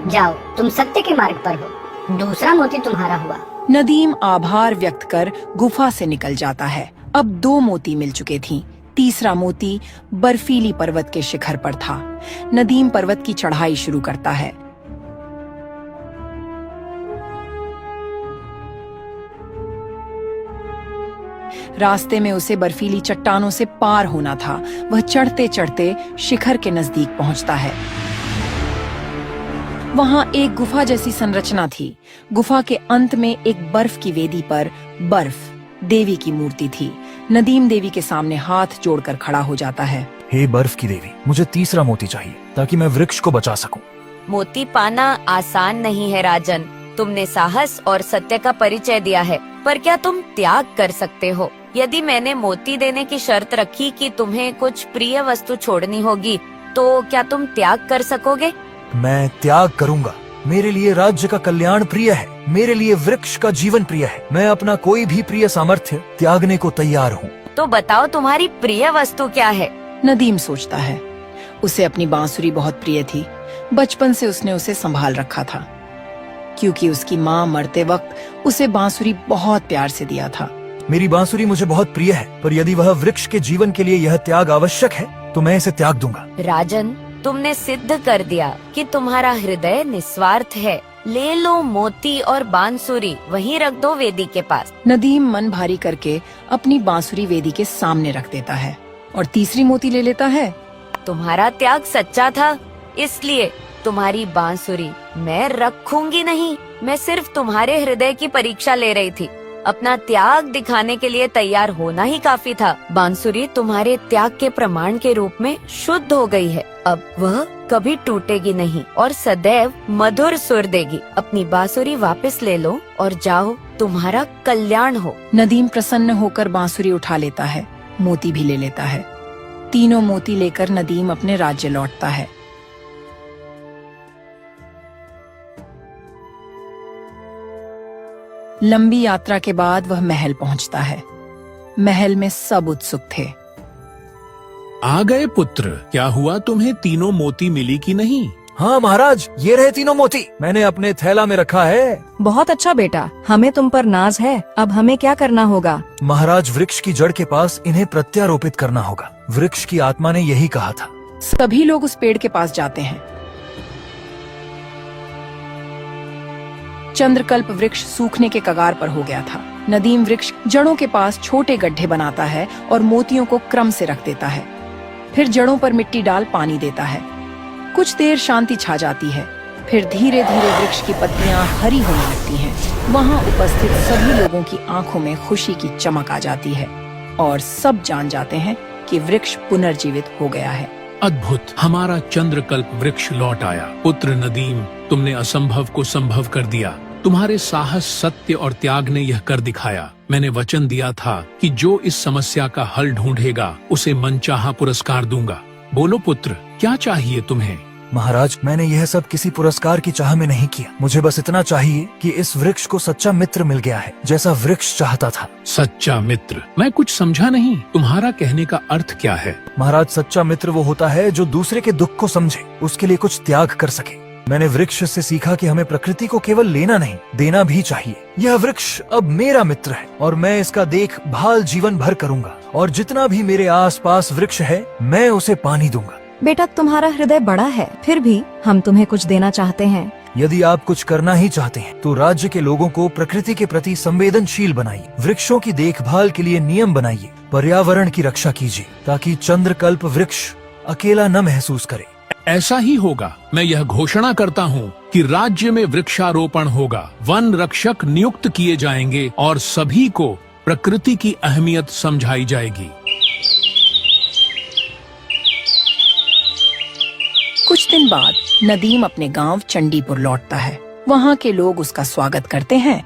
जाओ, तुम सत्य के मार्ग पर हो। दूसरा मोती तुम्हारा हुआ। नदीम आभार व्यक्त कर गुफा से निकल जाता है। अब 2 मोती मिल चुके थीं। तीसरा मोती बर्फीली पर्वत के शिखर पर था। नदीम पर्वत की चढ़ाई शुरू करता है। रास्ते में उसे बर्फीली चट्टानों से पार होना था। वह चढ़ते चढ़ते शिखर के नजदीक पहुंचता है। वहां एक गुफा जैसी संरचना थी। गुफा के अंत में एक बर्फ की वेदी पर बर्फ देवी की मूर्ति थी। नदीम देवी के सामने हाथ जोड़कर खड़ा हो जाता है। हे बर्फ की देवी, मुझे तीसरा मोती चाहिए ताकि मैं वृक्ष को बचा सकूं। मोती पाना आसान नहीं है राजन। तुमने साहस और सत्य का परिचय दिया है, पर क्या तुम त्याग कर सकते हो? यदि मैंने मोती देने की शर्त रखी कि तुम्हें कुछ प्रिय वस्तु छोड़नी होगी, तो क्या तुम त्याग कर सकोगे? मैं त्याग करूंगा। मेरे लिए राज्य का कल्याण प्रिय है। मेरे लिए वृक्ष का जीवन प्रिय है। मैं अपना कोई भी प्रिय सामर्थ्य त्यागने को तैयार हूँ। तो बताओ तुम्हारी प्रिय वस्तु क्या है? नदीम सोचता है। उसे अपनी बांसुरी बहुत प्रिय थी। बचपन से उसने उसे संभाल रखा था, क्योंकि उसकी माँ मरते वक्त उसे बांसुरी बहुत प्यार से दिया था। मेरी बांसुरी मुझे बहुत प्रिय है, पर यदि वह वृक्ष के जीवन के लिए यह त्याग आवश्यक है तो मैं इसे त्याग दूंगा। राजन, तुमने सिद्ध कर दिया कि तुम्हारा हृदय निस्वार्थ है। ले लो मोती और बांसुरी, वहीं रख दो वेदी के पास। नदीम मन भारी करके अपनी बांसुरी वेदी के सामने रख देता है और तीसरी मोती ले लेता है। तुम्हारा त्याग सच्चा था, इसलिए तुम्हारी बांसुरी मैं रखूंगी नहीं। मैं सिर्फ तुम्हारे हृदय की परीक्षा ले रही थी। अपना त्याग दिखाने के लिए तैयार होना ही काफी था। बांसुरी तुम्हारे त्याग के प्रमाण के रूप में शुद्ध हो गई है। अब वह कभी टूटेगी नहीं और सदैव मधुर सुर देगी। अपनी बांसुरी वापस ले लो और जाओ, तुम्हारा कल्याण हो। नदीम प्रसन्न होकर बांसुरी उठा लेता है, मोती भी ले लेता है। तीनों मोती लेकर नदीम अपने राज्य लौटता है। लंबी यात्रा के बाद वह महल पहुंचता है। महल में सब उत्सुक थे। आ गए पुत्र, क्या हुआ? तुम्हें तीनों मोती मिली कि नहीं? हाँ महाराज, ये रहे तीनों मोती। मैंने अपने थैला में रखा है। बहुत अच्छा बेटा, हमें तुम पर नाज है। अब हमें क्या करना होगा? महाराज, वृक्ष की जड़ के पास इन्हें प्रत्यारोपित करना होगा। वृक्ष की आत्मा ने यही कहा था। सभी लोग उस पेड़ के पास जाते हैं। चंद्रकल्प वृक्ष सूखने के कगार पर हो गया था। नदीम वृक्ष जड़ों के पास छोटे गड्ढे बनाता है और मोतियों को क्रम से रख देता है। फिर जड़ों पर मिट्टी डाल पानी देता है। कुछ देर शांति छा जाती है। फिर धीरे धीरे वृक्ष की पत्तियां हरी होने लगती हैं। वहां उपस्थित सभी लोगों की आंखों में खुशी की चमक आ जाती है और सब जान जाते हैं कि वृक्ष पुनर्जीवित हो गया है। अद्भुत, हमारा चंद्रकल्प वृक्ष लौट आया। पुत्र नदीम, तुमने असंभव को संभव कर दिया। तुम्हारे साहस, सत्य और त्याग ने यह कर दिखाया। मैंने वचन दिया था कि जो इस समस्या का हल ढूंढेगा उसे मनचाहा पुरस्कार दूंगा। बोलो पुत्र, क्या चाहिए तुम्हें? महाराज, मैंने यह सब किसी पुरस्कार की चाह में नहीं किया। मुझे बस इतना चाहिए कि इस वृक्ष को सच्चा मित्र मिल गया है, जैसा वृक्ष चाहता था। सच्चा मित्र? मैं कुछ समझा नहीं। तुम्हारा कहने का अर्थ क्या है? महाराज, सच्चा मित्र वो होता है जो दूसरे के दुख को समझे, उसके लिए कुछ त्याग कर सके। मैंने वृक्ष से सीखा कि हमें प्रकृति को केवल लेना नहीं, देना भी चाहिए। यह वृक्ष अब मेरा मित्र है और मैं इसका देखभाल जीवन भर करूंगा। और जितना भी मेरे आसपास वृक्ष है, मैं उसे पानी दूंगा। बेटा, तुम्हारा हृदय बड़ा है, फिर भी हम तुम्हें कुछ देना चाहते हैं। यदि आप कुछ करना ही चाहते हैं तो राज्य के लोगों को प्रकृति के प्रति संवेदनशील बनाइए। वृक्षों की देखभाल के लिए नियम बनाइए। पर्यावरण की रक्षा कीजिए ताकि चंद्रकल्प वृक्ष अकेला न महसूस करे। ऐसा ही होगा। मैं यह घोषणा करता हूँ कि राज्य में वृक्षारोपण होगा। वन रक्षक नियुक्त किए जाएंगे और सभी को प्रकृति की अहमियत समझाई जाएगी। कुछ दिन बाद नदीम अपने गांव चंडीपुर लौटता है। वहां के लोग उसका स्वागत करते हैं।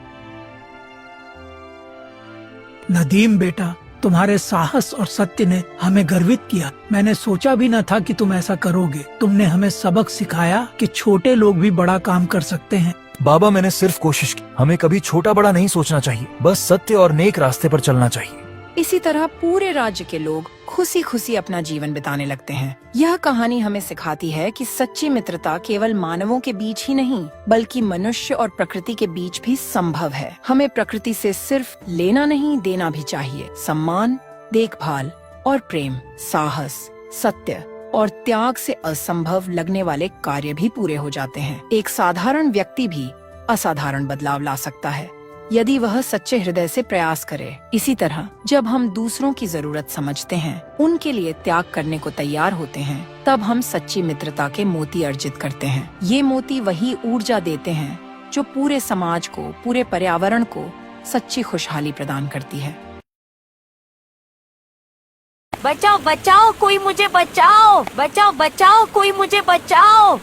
नदीम बेटा, तुम्हारे साहस और सत्य ने हमें गर्वित किया। मैंने सोचा भी न था कि तुम ऐसा करोगे। तुमने हमें सबक सिखाया कि छोटे लोग भी बड़ा काम कर सकते हैं। बाबा, मैंने सिर्फ कोशिश की। हमें कभी छोटा बड़ा नहीं सोचना चाहिए, बस सत्य और नेक रास्ते पर चलना चाहिए। इसी तरह पूरे राज्य के लोग खुशी खुशी अपना जीवन बिताने लगते हैं। यह कहानी हमें सिखाती है कि सच्ची मित्रता केवल मानवों के बीच ही नहीं बल्कि मनुष्य और प्रकृति के बीच भी संभव है। हमें प्रकृति से सिर्फ लेना नहीं देना भी चाहिए। सम्मान, देखभाल और प्रेम, साहस, सत्य और त्याग से असंभव लगने वाले कार्य भी पूरे हो जाते हैं। एक साधारण व्यक्ति भी असाधारण बदलाव ला सकता है यदि वह सच्चे हृदय से प्रयास करे। इसी तरह जब हम दूसरों की जरूरत समझते हैं, उनके लिए त्याग करने को तैयार होते हैं, तब हम सच्ची मित्रता के मोती अर्जित करते हैं। ये मोती वही ऊर्जा देते हैं जो पूरे समाज को, पूरे पर्यावरण को सच्ची खुशहाली प्रदान करती है। बचाओ बचाओ, कोई मुझे बचाओ, बचाओ बचाओ, कोई मुझे बचाओ।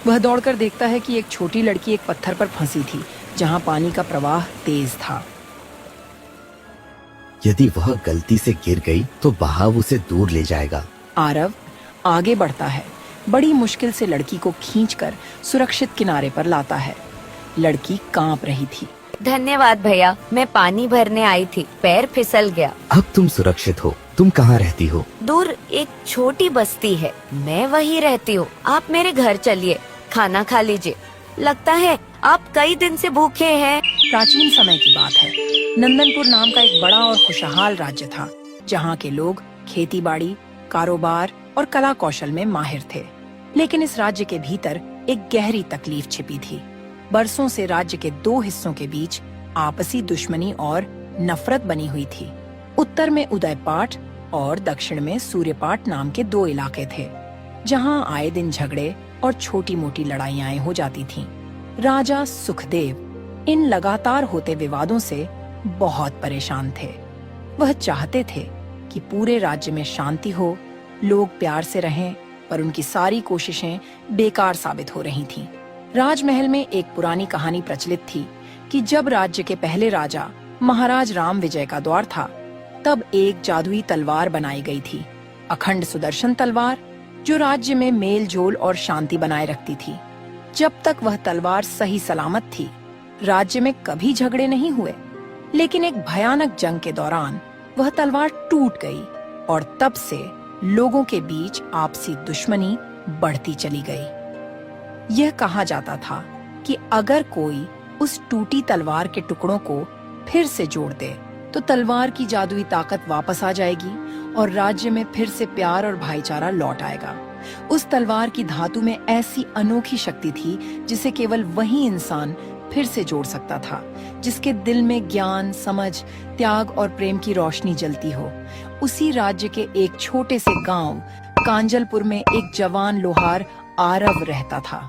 वह दौड़कर देखता है कि एक छोटी लड़की एक पत्थर पर फंसी थी जहाँ पानी का प्रवाह तेज था। यदि वह गलती से गिर गई तो बहाव उसे दूर ले जाएगा। आरव आगे बढ़ता है, बड़ी मुश्किल से लड़की को खींचकर सुरक्षित किनारे पर लाता है। लड़की कांप रही थी। धन्यवाद भैया, मैं पानी भरने आई थी, पैर फिसल गया। अब तुम सुरक्षित हो। तुम कहाँ रहती हो? दूर एक छोटी बस्ती है, मैं वहीं रहती हूँ। आप मेरे घर चलिए, खाना खा लीजिए। लगता है आप कई दिन से भूखे हैं। प्राचीन समय की बात है। नंदनपुर नाम का एक बड़ा और खुशहाल राज्य था जहाँ के लोग खेती बाड़ी, कारोबार और कला कौशल में माहिर थे। लेकिन इस राज्य के भीतर एक गहरी तकलीफ छिपी थी। बरसों से राज्य के दो हिस्सों के बीच आपसी दुश्मनी और नफरत बनी हुई थी। उत्तर में उदयपाट और दक्षिण में सूर्यपाट नाम के दो इलाके थे जहाँ आए दिन झगड़े और छोटी मोटी लड़ाइयाँ हो जाती थीं। राजा सुखदेव इन लगातार होते विवादों से बहुत परेशान थे। वह चाहते थे कि पूरे राज्य में शांति हो, लोग प्यार से रहें, पर उनकी सारी कोशिशें बेकार साबित हो रही थीं। राजमहल में एक पुरानी कहानी प्रचलित थी कि जब राज्य के पहले राजा महाराज राम विजय का दौर था, तब एक जादुई तलवार बनाई गई थी, अखंड सुदर्शन तलवार, जो राज्य में मेल जोल और शांति बनाए रखती थी। जब तक वह तलवार सही सलामत थी, राज्य में कभी झगड़े नहीं हुए। लेकिन एक भयानक जंग के दौरान वह तलवार टूट गई और तब से लोगों के बीच आपसी दुश्मनी बढ़ती चली गई। यह कहा जाता था कि अगर कोई उस टूटी तलवार के टुकड़ों को फिर से जोड़ दे तो तलवार की जादुई ताकत वापस आ जाएगी और राज्य में फिर से प्यार और भाईचारा लौट आएगा। उस तलवार की धातु में ऐसी अनोखी शक्ति थी जिसे केवल वही इंसान फिर से जोड़ सकता था, जिसके दिल में ज्ञान, समझ, त्याग और प्रेम की रोशनी जलती हो। उसी राज्य के एक छोटे से गांव कांजलपुर में एक जवान लोहार आरव रहता था।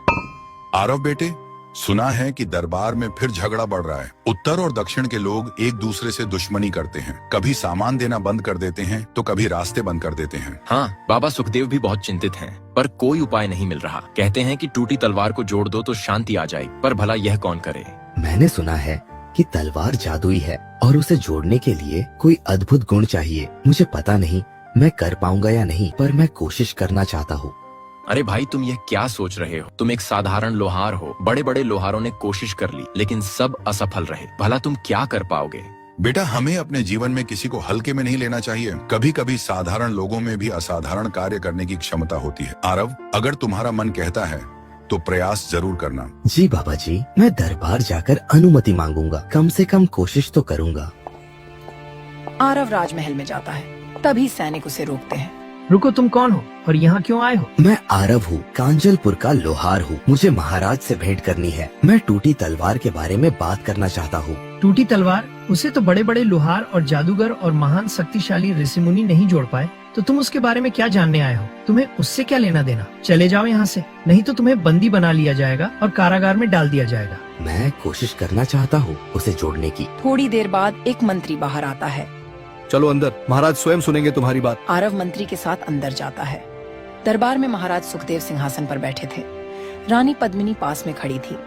आरव बेटे, सुना है कि दरबार में फिर झगड़ा बढ़ रहा है। उत्तर और दक्षिण के लोग एक दूसरे से दुश्मनी करते हैं, कभी सामान देना बंद कर देते हैं तो कभी रास्ते बंद कर देते हैं। हाँ, बाबा सुखदेव भी बहुत चिंतित हैं, पर कोई उपाय नहीं मिल रहा। कहते हैं कि टूटी तलवार को जोड़ दो तो शांति आ जाए, पर भला यह कौन करे? मैंने सुना है कि तलवार जादुई है और उसे जोड़ने के लिए कोई अद्भुत गुण चाहिए। मुझे पता नहीं मैं कर पाऊंगा या नहीं, पर मैं कोशिश करना चाहता हूँ। अरे भाई, तुम यह क्या सोच रहे हो? तुम एक साधारण लोहार हो। बड़े बड़े लोहारों ने कोशिश कर ली लेकिन सब असफल रहे। भला तुम क्या कर पाओगे? बेटा, हमें अपने जीवन में किसी को हल्के में नहीं लेना चाहिए। कभी कभी साधारण लोगों में भी असाधारण कार्य करने की क्षमता होती है। आरव, अगर तुम्हारा मन कहता है तो प्रयास जरूर करना। जी बाबा जी, मैं दरबार जाकर अनुमति मांगूंगा। कम से कम कोशिश तो करूंगा। आरव राजमहल में जाता है, तभी सैनिक उसे रोकते हैं। रुको, तुम कौन हो और यहाँ क्यों आए हो? मैं आरव हूँ, कांजलपुर का लोहार हूँ। मुझे महाराज से भेंट करनी है। मैं टूटी तलवार के बारे में बात करना चाहता हूँ। टूटी तलवार? उसे तो बड़े बड़े लोहार और जादूगर और महान शक्तिशाली ऋषि मुनि नहीं जोड़ पाए, तो तुम उसके बारे में क्या जानने आए हो? तुम्हें उससे क्या लेना देना? चले जाओ यहाँ से, नहीं तो तुम्हें बंदी बना लिया जाएगा और कारागार में डाल दिया जाएगा। मैं कोशिश करना चाहता हूँ उसे जोड़ने की। थोड़ी देर बाद एक मंत्री बाहर आता है। चलो अंदर, महाराज स्वयं सुनेंगे तुम्हारी बात। आरव मंत्री के साथ अंदर जाता है। दरबार में महाराज सुखदेव सिंहासन पर बैठे थे। रानी पद्मिनी पास में खड़ी थी।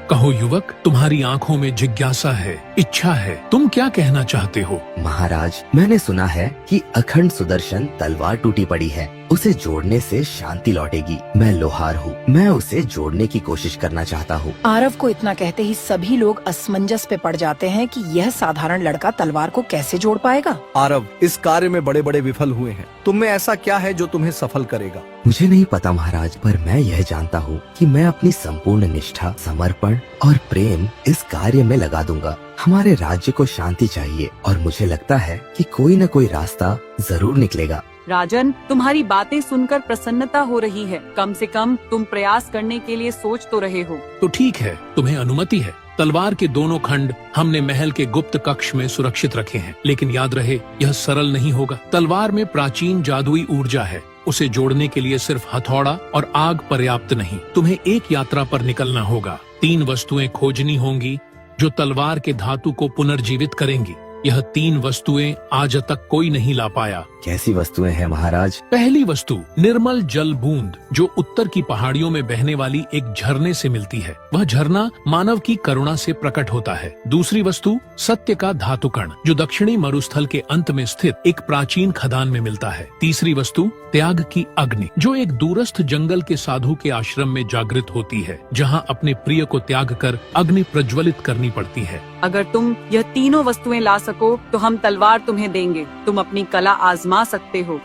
कहो युवक, तुम्हारी आंखों में जिज्ञासा है, इच्छा है, तुम क्या कहना चाहते हो? महाराज, मैंने सुना है कि अखंड सुदर्शन तलवार टूटी पड़ी है उसे जोड़ने से शांति लौटेगी। मैं लोहार हूँ, मैं उसे जोड़ने की कोशिश करना चाहता हूँ। आरव को इतना कहते ही सभी लोग असमंजस पे पड़ जाते हैं कि यह साधारण लड़का तलवार को कैसे जोड़ पाएगा। आरव, इस कार्य में बड़े बड़े विफल हुए हैं। तुम में ऐसा क्या है जो तुम्हें सफल करेगा? मुझे नहीं पता महाराज, पर मैं यह जानता हूँ कि मैं अपनी संपूर्ण निष्ठा, समर्पण और प्रेम इस कार्य में लगा दूंगा। हमारे राज्य को शांति चाहिए और मुझे लगता है कि कोई न कोई रास्ता जरूर निकलेगा। राजन, तुम्हारी बातें सुनकर प्रसन्नता हो रही है। कम से कम तुम प्रयास करने के लिए सोच तो रहे हो। तो ठीक है, तुम्हें अनुमति है। तलवार के दोनों खंड हमने महल के गुप्त कक्ष में सुरक्षित रखे हैं, लेकिन याद रहे यह सरल नहीं होगा। तलवार में प्राचीन जादुई ऊर्जा है। उसे जोड़ने के लिए सिर्फ हथौड़ा और आग पर्याप्त नहीं। तुम्हें एक यात्रा पर निकलना होगा। 3 वस्तुएं खोजनी होंगी जो तलवार के धातु को पुनर्जीवित करेंगी। यह 3 वस्तुएं आज तक कोई नहीं ला पाया। कैसी वस्तुएं हैं महाराज? पहली वस्तु निर्मल जल बूंद, जो उत्तर की पहाड़ियों में बहने वाली एक झरने से मिलती है। वह झरना मानव की करुणा से प्रकट होता है। दूसरी वस्तु सत्य का धातु कण, जो दक्षिणी मरुस्थल के अंत में स्थित एक प्राचीन खदान में मिलता है। तीसरी वस्तु त्याग की अग्नि, जो एक दूरस्थ जंगल के साधु के आश्रम में जागृत होती है, जहाँ अपने प्रिय को त्याग कर अग्नि प्रज्वलित करनी पड़ती है। अगर तुम यह तीनों वस्तुएं ला सको तो हम तलवार तुम्हें देंगे। तुम अपनी कला आजमा सकते हो।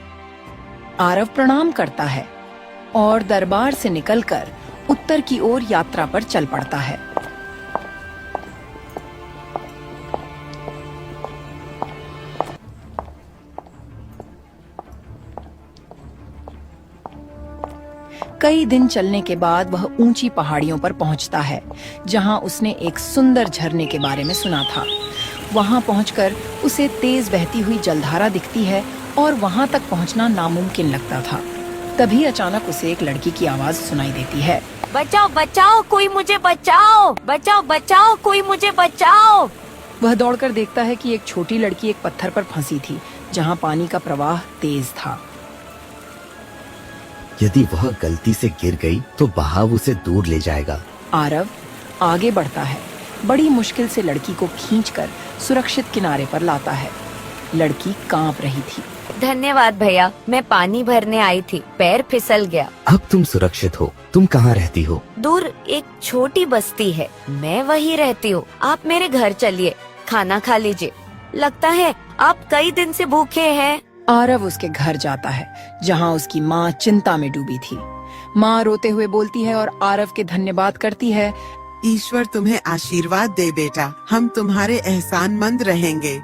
आरव प्रणाम करता है और दरबार से निकलकर उत्तर की ओर यात्रा पर चल पड़ता है। कई दिन चलने के बाद वह ऊंची पहाड़ियों पर पहुंचता है, जहां उसने एक सुंदर झरने के बारे में सुना था। वहां पहुंचकर उसे तेज बहती हुई जलधारा दिखती है और वहां तक पहुंचना नामुमकिन लगता था। तभी अचानक उसे एक लड़की की आवाज सुनाई देती है। बचाओ बचाओ, कोई मुझे बचाओ, बचाओ बचाओ, कोई मुझे बचाओ। वह दौड़कर देखता है कि एक छोटी लड़की एक पत्थर पर फंसी थी, जहां पानी का प्रवाह तेज था। यदि वह गलती से गिर गई तो बहाव उसे दूर ले जाएगा। आरव आगे बढ़ता है, बड़ी मुश्किल से लड़की को खींचकर सुरक्षित किनारे पर लाता है। लड़की कांप रही थी। धन्यवाद भैया, मैं पानी भरने आई थी, पैर फिसल गया। अब तुम सुरक्षित हो। तुम कहाँ रहती हो? दूर एक छोटी बस्ती है, मैं वहीं रहती हूँ। आप मेरे घर चलिए, खाना खा लीजिए। लगता है आप कई दिन से भूखे हैं। आरव उसके घर जाता है, जहाँ उसकी माँ चिंता में डूबी थी। माँ रोते हुए बोलती है और आरव के धन्यवाद करती है। ईश्वर तुम्हें आशीर्वाद दे बेटा, हम तुम्हारे एहसानमंद रहेंगे।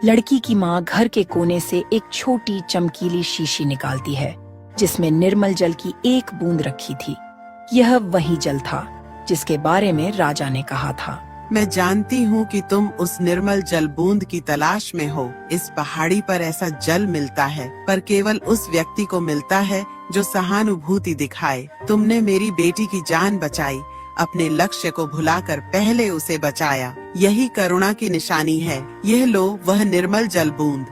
लड़की की माँ घर के कोने से एक छोटी चमकीली शीशी निकालती है, जिसमें निर्मल जल की एक बूंद रखी थी। यह वही जल था जिसके बारे में राजा ने कहा था। मैं जानती हूँ कि तुम उस निर्मल जल बूंद की तलाश में हो। इस पहाड़ी पर ऐसा जल मिलता है, पर केवल उस व्यक्ति को मिलता है जो सहानुभूति दिखाए। तुमने मेरी बेटी की जान बचाई, अपने लक्ष्य को भुलाकर पहले उसे बचाया। यही करुणा की निशानी है। यह लो वह निर्मल जल बूंद।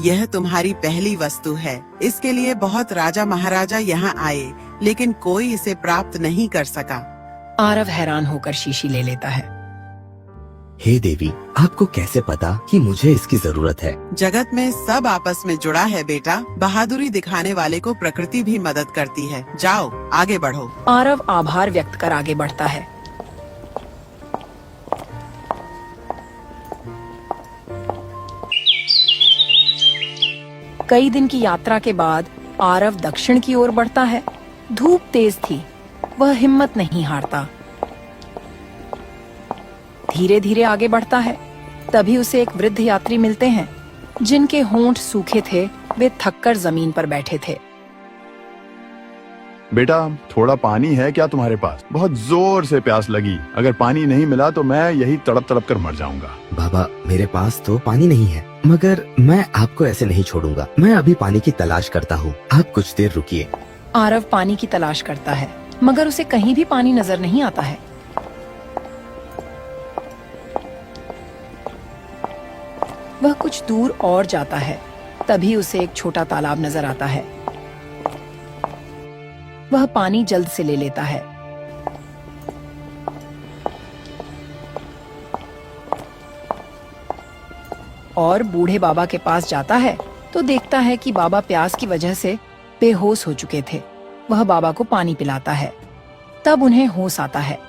यह तुम्हारी पहली वस्तु है। इसके लिए बहुत राजा महाराजा यहाँ आए, लेकिन कोई इसे प्राप्त नहीं कर सका। आरव हैरान होकर शीशी ले लेता है। हे देवी, आपको कैसे पता कि मुझे इसकी जरूरत है? जगत में सब आपस में जुड़ा है बेटा। बहादुरी दिखाने वाले को प्रकृति भी मदद करती है। जाओ आगे बढ़ो। आरव आभार व्यक्त कर आगे बढ़ता है। कई दिन की यात्रा के बाद आरव दक्षिण की ओर बढ़ता है। धूप तेज थी, वह हिम्मत नहीं हारता। धीरे धीरे आगे बढ़ता है। तभी उसे एक वृद्ध यात्री मिलते हैं, जिनके होंठ सूखे थे। वे थककर जमीन पर बैठे थे। बेटा, थोड़ा पानी है क्या तुम्हारे पास? बहुत जोर से प्यास लगी। अगर पानी नहीं मिला तो मैं यही तड़प तड़प कर मर जाऊंगा। बाबा, मेरे पास तो पानी नहीं है, मगर मैं आपको ऐसे नहीं छोड़ूंगा। मैं अभी पानी की तलाश करता हूँ, आप कुछ देर रुकिए। आरव पानी की तलाश करता है, मगर उसे कहीं भी पानी नजर नहीं आता है। वह कुछ दूर और जाता है। तभी उसे एक छोटा तालाब नजर आता है। वह पानी जल्द से ले लेता है। और बूढ़े बाबा के पास जाता है तो देखता है कि बाबा प्यास की वजह से बेहोश हो चुके थे। वह बाबा को पानी पिलाता है। तब उन्हें होश आता है।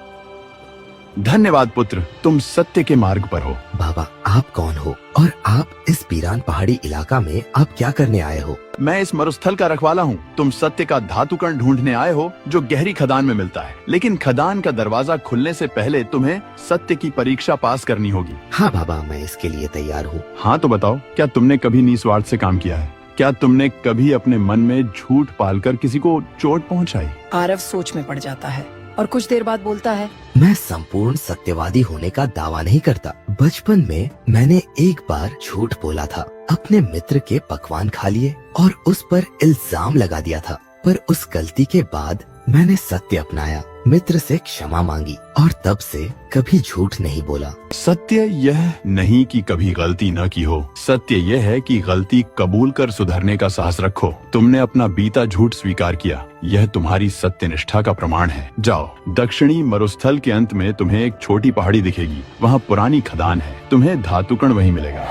धन्यवाद पुत्र, तुम सत्य के मार्ग पर हो। बाबा, आप कौन हो और आप इस पीरान पहाड़ी इलाका में आप क्या करने आए हो? मैं इस मरुस्थल का रखवाला हूँ। तुम सत्य का धातुकण ढूंढने आए हो जो गहरी खदान में मिलता है, लेकिन खदान का दरवाजा खुलने से पहले तुम्हें सत्य की परीक्षा पास करनी होगी। हाँ बाबा, मैं इसके लिए तैयार हूँ। हाँ तो बताओ, क्या तुमने कभी निस्वार्थ से काम किया है? क्या तुमने कभी अपने मन में झूठ पालकर किसी को चोट पहुँचाई? आरव सोच में पड़ जाता है और कुछ देर बाद बोलता है, मैं संपूर्ण सत्यवादी होने का दावा नहीं करता। बचपन में मैंने एक बार झूठ बोला था। अपने मित्र के पकवान खा लिए और उस पर इल्जाम लगा दिया था, पर उस गलती के बाद मैंने सत्य अपनाया, मित्र से क्षमा मांगी और तब से कभी झूठ नहीं बोला। सत्य यह नहीं कि कभी गलती न की हो, सत्य यह है कि गलती कबूल कर सुधरने का साहस रखो। तुमने अपना बीता झूठ स्वीकार किया, यह तुम्हारी सत्यनिष्ठा का प्रमाण है। जाओ, दक्षिणी मरुस्थल के अंत में तुम्हें एक छोटी पहाड़ी दिखेगी, वहाँ पुरानी खदान है, तुम्हें धातुकण वहीं मिलेगा।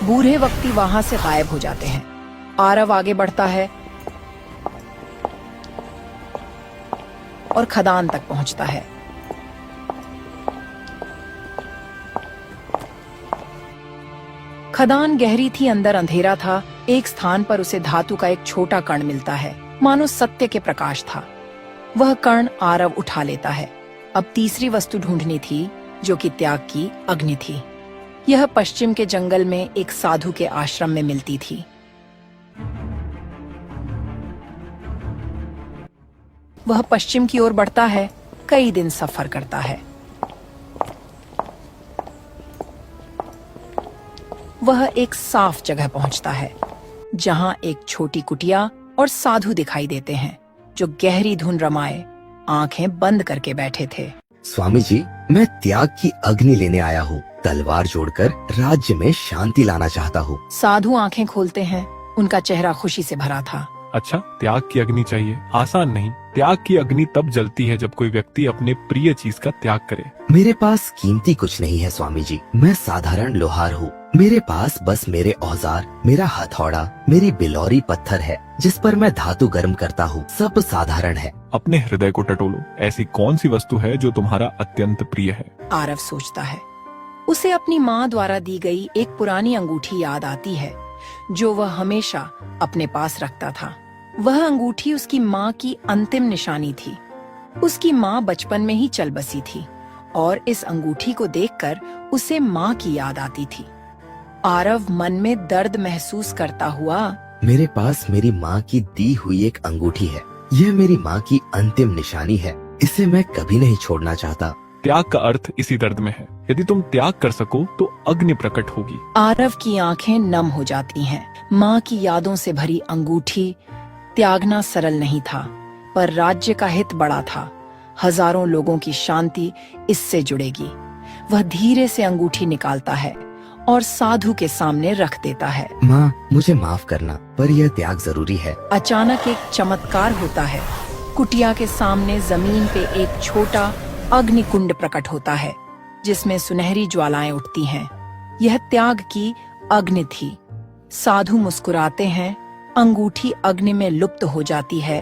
बूढ़े व्यक्ति वहाँ से गायब हो जाते हैं। आरव आगे बढ़ता है और खदान तक पहुंचता है। खदान गहरी थी, अंदर अंधेरा था। एक स्थान पर उसे धातु का एक छोटा कण मिलता है, मानो सत्य के प्रकाश था। वह कण आरव उठा लेता है। अब तीसरी वस्तु ढूंढनी थी, जो कि त्याग की अग्नि थी। यह पश्चिम के जंगल में एक साधु के आश्रम में मिलती थी। वह पश्चिम की ओर बढ़ता है, कई दिन सफर करता है। वह एक साफ जगह पहुंचता है, जहां एक छोटी कुटिया और साधु दिखाई देते हैं, जो गहरी धुन रमाए आंखें बंद करके बैठे थे। स्वामी जी, मैं त्याग की अग्नि लेने आया हूँ। तलवार जोड़कर राज्य में शांति लाना चाहता हूँ। साधु आंखें खोलते हैं, उनका चेहरा खुशी से भरा था। अच्छा, त्याग की अग्नि चाहिए? आसान नहीं। त्याग की अग्नि तब जलती है जब कोई व्यक्ति अपने प्रिय चीज का त्याग करे। मेरे पास कीमती कुछ नहीं है स्वामी जी, मैं साधारण लोहार हूँ। मेरे पास बस मेरे औजार, मेरा हथौड़ा, मेरी बिलौरी पत्थर है, जिस पर मैं धातु गर्म करता हूँ। सब साधारण है। अपने हृदय को टटोलो, ऐसी कौन सी वस्तु है जो तुम्हारा अत्यंत प्रिय है? आरव सोचता है। उसे अपनी माँ द्वारा दी गई एक पुरानी अंगूठी याद आती है, जो वह हमेशा अपने पास रखता था। वह अंगूठी उसकी माँ की अंतिम निशानी थी। उसकी माँ बचपन में ही चल बसी थी और इस अंगूठी को देखकर उसे माँ की याद आती थी। आरव मन में दर्द महसूस करता हुआ, मेरे पास मेरी माँ की दी हुई एक अंगूठी है। यह मेरी माँ की अंतिम निशानी है। इसे मैं कभी नहीं छोड़ना चाहता। त्याग का अर्थ इसी दर्द में है। यदि तुम त्याग कर सको तो अग्नि प्रकट होगी। आरव की आंखें नम हो जाती हैं। माँ की यादों से भरी अंगूठी त्यागना सरल नहीं था, पर राज्य का हित बड़ा था। हजारों लोगों की शांति इससे जुड़ेगी। वह धीरे से अंगूठी निकालता है और साधु के सामने रख देता है। माँ, मुझे माफ करना, पर यह त्याग जरूरी है। अचानक एक चमत्कार होता है। कुटिया के सामने जमीन पे एक छोटा अग्निकुंड प्रकट होता है, जिसमें सुनहरी ज्वालाएं उठती हैं। यह त्याग की अग्नि थी। साधु मुस्कुराते हैं। अंगूठी अग्नि में लुप्त हो जाती है।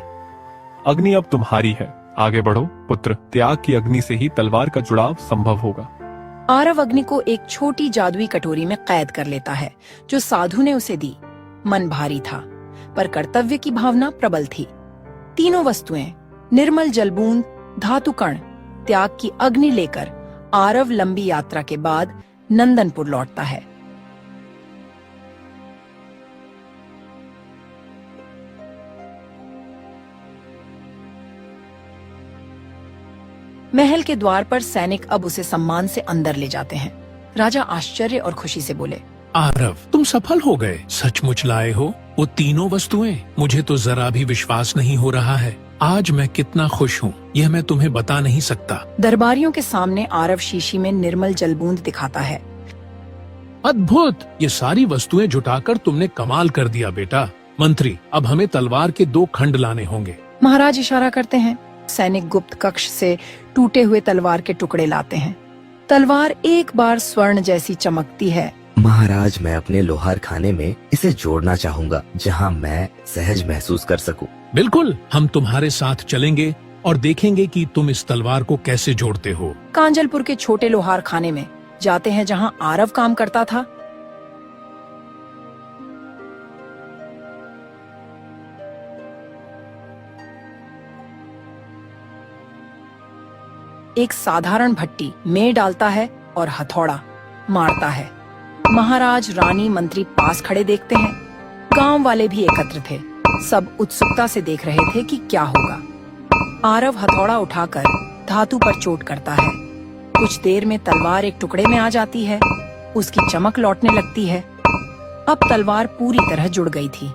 अग्नि अब तुम्हारी है। आगे बढ़ो पुत्र, त्याग की अग्नि से ही तलवार का जुड़ाव संभव होगा। आरव अग्नि को एक छोटी जादुई कटोरी में कैद कर लेता है, जो साधु ने उसे दी। मन भारी था, पर कर्तव्य की भावना प्रबल थी। तीनों वस्तुएं, निर्मल जलबूंद, धातुकण, त्याग की अग्नि लेकर आरव लंबी यात्रा के बाद नंदनपुर लौटता है। महल के द्वार पर सैनिक अब उसे सम्मान से अंदर ले जाते हैं। राजा आश्चर्य और खुशी से बोले, आरव, तुम सफल हो गए। सचमुच लाए हो वो तीनों वस्तुएं? मुझे तो जरा भी विश्वास नहीं हो रहा है। आज मैं कितना खुश हूँ, यह मैं तुम्हें बता नहीं सकता। दरबारियों के सामने आरव शीशी में निर्मल जलबूंद दिखाता है। अद्भुत! ये सारी वस्तुएं जुटाकर तुमने कमाल कर दिया बेटा। मंत्री, अब हमें तलवार के 2 खंड लाने होंगे। महाराज इशारा करते हैं। सैनिक गुप्त कक्ष से टूटे हुए तलवार के टुकड़े लाते हैं। तलवार एक बार स्वर्ण जैसी चमकती है। महाराज, मैं अपने लोहार खाने में इसे जोड़ना चाहूँगा, जहाँ मैं सहज महसूस कर सकूं। बिल्कुल, हम तुम्हारे साथ चलेंगे और देखेंगे कि तुम इस तलवार को कैसे जोड़ते हो। कांजलपुर के छोटे लोहार खाने में जाते हैं जहाँ आरव काम करता था। एक साधारण भट्टी में डालता है और हथौड़ा मारता है। महाराज, रानी, मंत्री पास खड़े देखते हैं। गांव वाले भी एकत्र थे। सब उत्सुकता से देख रहे थे कि क्या होगा। आरव हथौड़ा उठाकर धातु पर चोट करता है। कुछ देर में तलवार एक टुकड़े में आ जाती है। उसकी चमक लौटने लगती है। अब तलवार पूरी तरह जुड़ गई थी।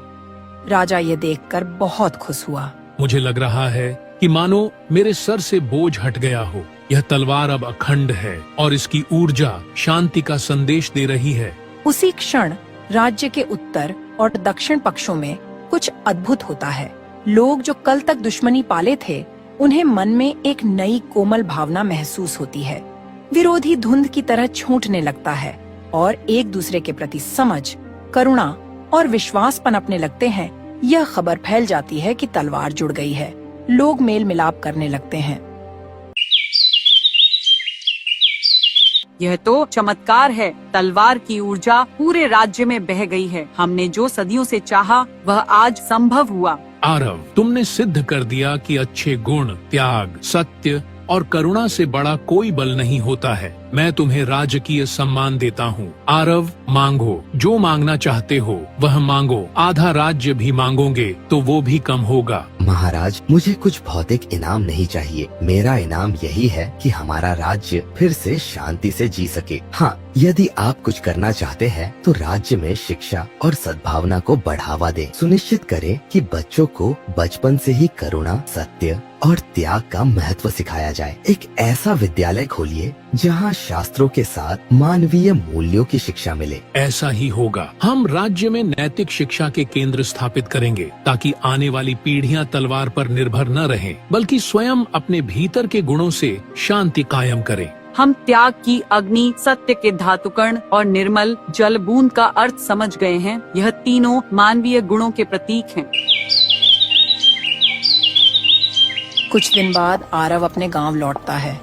राजा ये देखकर बहुत खुश हुआ। मुझे लग रहा है कि मानो मेरे सर से बोझ हट गया हो। यह तलवार अब अखंड है और इसकी ऊर्जा शांति का संदेश दे रही है। उसी क्षण राज्य के उत्तर और दक्षिण पक्षों में कुछ अद्भुत होता है। लोग जो कल तक दुश्मनी पाले थे, उन्हें मन में एक नई कोमल भावना महसूस होती है। विरोधी धुंध की तरह छूटने लगता है और एक दूसरे के प्रति समझ, करुणा और विश्वास पनपने लगते हैं। यह खबर फैल जाती है कि तलवार जुड़ गई है। लोग मेल मिलाप करने लगते हैं। यह तो चमत्कार है। तलवार की ऊर्जा पूरे राज्य में बह गई है। हमने जो सदियों से चाहा वह आज संभव हुआ। आरव, तुमने सिद्ध कर दिया कि अच्छे गुण, त्याग, सत्य और करुणा से बड़ा कोई बल नहीं होता है। मैं तुम्हें राजकीय सम्मान देता हूँ। आरव, मांगो, जो मांगना चाहते हो वह मांगो। आधा राज्य भी मांगोगे तो वो भी कम होगा। महाराज, मुझे कुछ भौतिक इनाम नहीं चाहिए। मेरा इनाम यही है कि हमारा राज्य फिर से शांति से जी सके। हाँ, यदि आप कुछ करना चाहते हैं तो राज्य में शिक्षा और सद्भावना को बढ़ावा दें। सुनिश्चित करें कि बच्चों को बचपन से ही करुणा, सत्य और त्याग का महत्व सिखाया जाए। एक ऐसा विद्यालय खोलिए जहाँ शास्त्रों के साथ मानवीय मूल्यों की शिक्षा मिले। ऐसा ही होगा। हम राज्य में नैतिक शिक्षा के केंद्र स्थापित करेंगे ताकि आने वाली पीढ़ियां तलवार पर निर्भर न रहें, बल्कि स्वयं अपने भीतर के गुणों से शांति कायम करें। हम त्याग की अग्नि, सत्य के धातुकण और निर्मल जल बूंद का अर्थ समझ गए हैं। यह तीनों मानवीय गुणों के प्रतीक हैं। कुछ दिन बाद आरव अपने गांव लौटता है।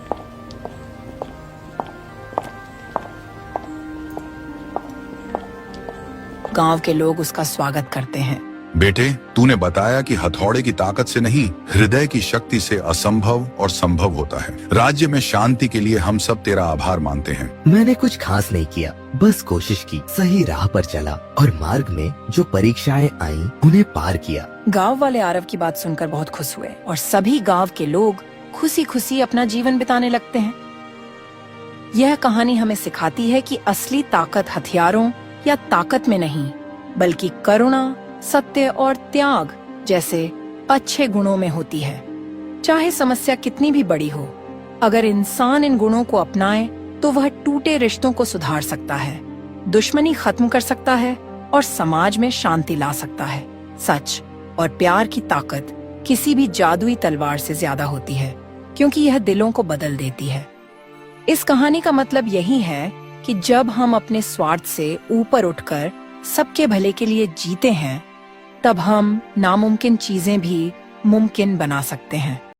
गांव के लोग उसका स्वागत करते हैं। बेटे, तूने बताया कि हथौड़े की ताकत से नहीं, हृदय की शक्ति से असंभव और संभव होता है। राज्य में शांति के लिए हम सब तेरा आभार मानते हैं। मैंने कुछ खास नहीं किया, बस कोशिश की, सही राह पर चला और मार्ग में जो परीक्षाएं आईं, उन्हें पार किया। गांव वाले आरव की बात सुनकर बहुत खुश हुए और सभी गांव के लोग खुशी खुशी अपना जीवन बिताने लगते हैं। यह कहानी हमें सिखाती है कि असली ताकत हथियारों या ताकत में नहीं, बल्कि करुणा, सत्य और त्याग जैसे अच्छे गुणों में होती है। चाहे समस्या कितनी भी बड़ी हो, अगर इंसान इन गुणों को अपनाए तो वह टूटे रिश्तों को सुधार सकता है, दुश्मनी खत्म कर सकता है और समाज में शांति ला सकता है। सच और प्यार की ताकत किसी भी जादुई तलवार से ज्यादा होती है, क्योंकि यह दिलों को बदल देती है। इस कहानी का मतलब यही है कि जब हम अपने स्वार्थ से ऊपर उठकर सबके भले के लिए जीते हैं, तब हम नामुमकिन चीजें भी मुमकिन बना सकते हैं।